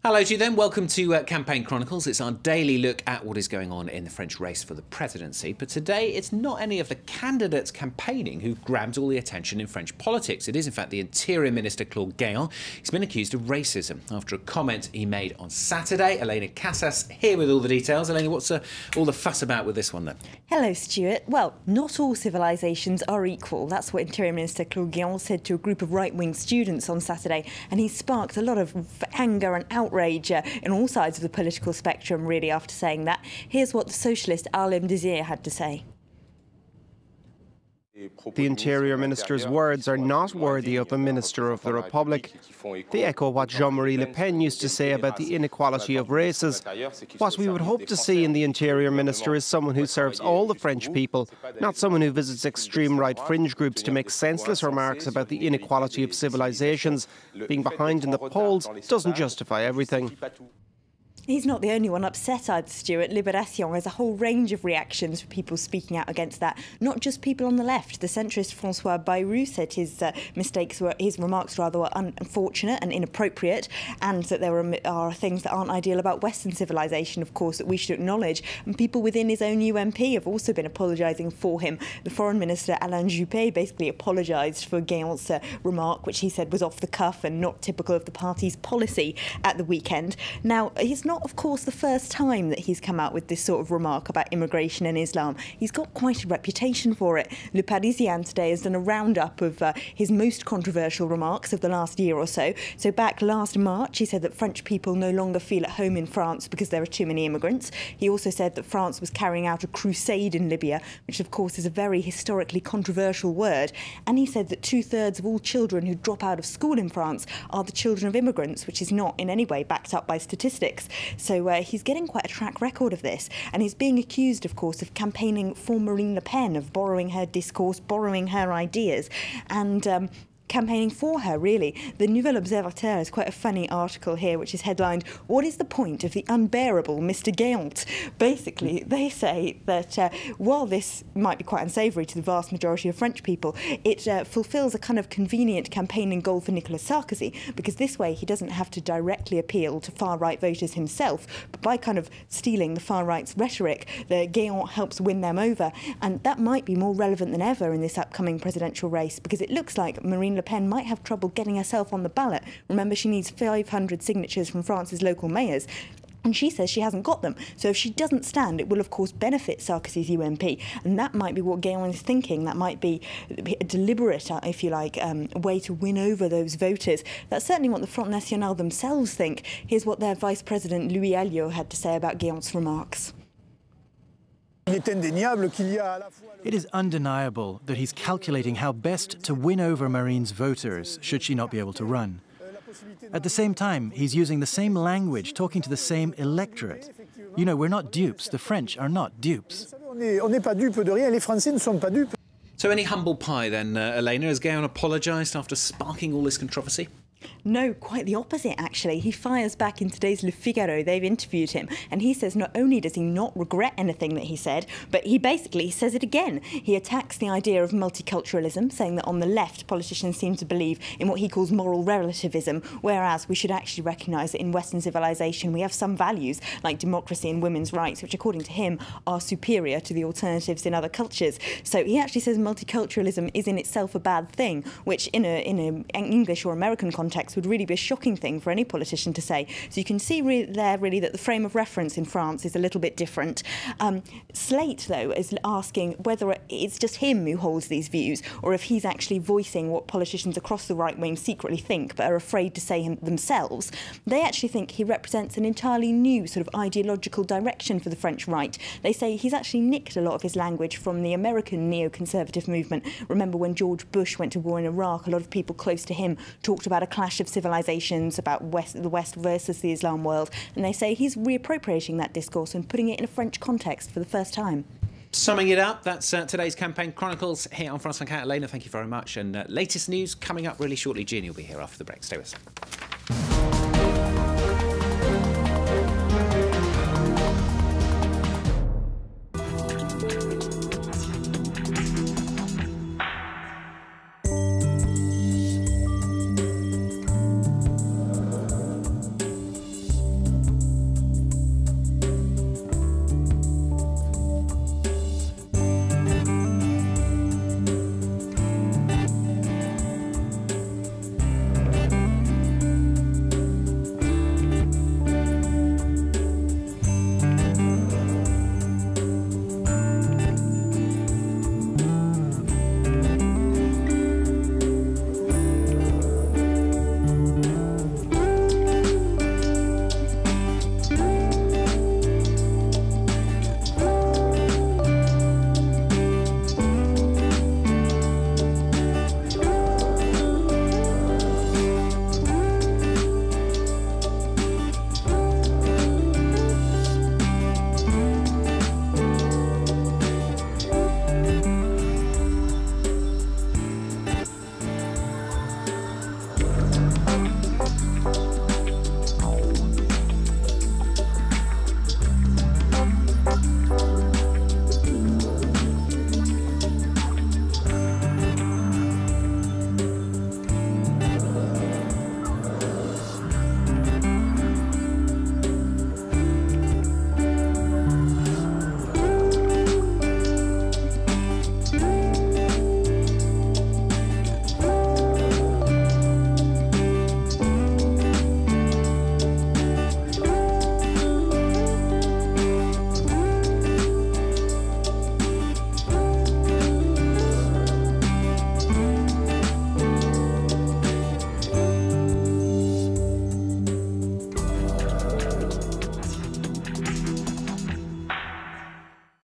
Hello to you then, welcome to Campaign Chronicles. It's our daily look at what is going on in the French race for the presidency. But today it's not any of the candidates campaigning who grabbed all the attention in French politics. It is in fact the Interior Minister Claude Guéant. He's been accused of racism after a comment he made on Saturday. Elena Casas here with all the details. Elena, what's all the fuss about with this one then? Hello, Stuart. Well, not all civilisations are equal. That's what Interior Minister Claude Guéant said to a group of right-wing students on Saturday. And he sparked a lot of anger and outrage in all sides of the political spectrum, really, after saying that. Here's what the socialist Harlem Désir had to say. The Interior Minister's words are not worthy of a Minister of the Republic. They echo what Jean-Marie Le Pen used to say about the inequality of races. What we would hope to see in the Interior Minister is someone who serves all the French people, not someone who visits extreme right fringe groups to make senseless remarks about the inequality of civilizations. Being behind in the polls doesn't justify everything. He's not the only one upset either, Stuart. Libération has a whole range of reactions for people speaking out against that, not just people on the left. The centrist François Bayrou said his remarks were unfortunate and inappropriate, and that there are things that aren't ideal about Western civilization, of course, that we should acknowledge. And people within his own UMP have also been apologising for him. The Foreign Minister Alain Juppé basically apologised for Guéant's remark, which he said was off the cuff and not typical of the party's policy at the weekend. Now, he's not, of course, the first time that he's come out with this sort of remark about immigration and Islam. He's got quite a reputation for it. Le Parisien today has done a roundup of his most controversial remarks of the last year or so. So back last March, he said that French people no longer feel at home in France because there are too many immigrants. He also said that France was carrying out a crusade in Libya, which of course is a very historically controversial word. And he said that 2/3 of all children who drop out of school in France are the children of immigrants, which is not in any way backed up by statistics. So he's getting quite a track record of this, and he's being accused, of course, of campaigning for Marine Le Pen, of borrowing her discourse, borrowing her ideas, and campaigning for her, really. The Nouvel Observateur has quite a funny article here, which is headlined, "What is the point of the unbearable Mr. Guéant?" Basically, they say that while this might be quite unsavoury to the vast majority of French people, it fulfills a kind of convenient campaigning goal for Nicolas Sarkozy, because this way he doesn't have to directly appeal to far-right voters himself, but by kind of stealing the far-right's rhetoric, the Guéant helps win them over. And that might be more relevant than ever in this upcoming presidential race, because it looks like Marine Le Pen might have trouble getting herself on the ballot. Remember, she needs 500 signatures from France's local mayors, and she says she hasn't got them. So if she doesn't stand, it will of course benefit Sarkozy's UMP, and that might be what Guéant is thinking. That might be a deliberate, if you like, way to win over those voters. That's certainly what the Front National themselves think. Here's what their Vice President Louis Alliot had to say about Guéant's remarks. It is undeniable that he's calculating how best to win over Marine's voters, should she not be able to run. At the same time, he's using the same language, talking to the same electorate. You know, we're not dupes. The French are not dupes. So any humble pie then, Elena? Has Guéant apologised after sparking all this controversy? No, quite the opposite, actually. He fires back in today's Le Figaro. They've interviewed him, and he says not only does he not regret anything that he said, but he basically says it again. He attacks the idea of multiculturalism, saying that on the left, politicians seem to believe in what he calls moral relativism, whereas we should actually recognise that in Western civilization we have some values, like democracy and women's rights, which according to him are superior to the alternatives in other cultures. So he actually says multiculturalism is in itself a bad thing, which in an English or American context would really be a shocking thing for any politician to say. So you can see there really that the frame of reference in France is a little bit different. Slate, though, is asking whether it's just him who holds these views, or if he's actually voicing what politicians across the right wing secretly think but are afraid to say themselves. They actually think he represents an entirely new sort of ideological direction for the French right. They say he's actually nicked a lot of his language from the American neoconservative movement. Remember when George Bush went to war in Iraq, a lot of people close to him talked about a clash of civilizations, about the West versus the Islam world, and they say he's reappropriating that discourse and putting it in a French context for the first time. Summing it up, that's today's Campaign Chronicles here on France 24. Elena, thank you very much. And latest news coming up really shortly. Jean will be here after the break. Stay with us.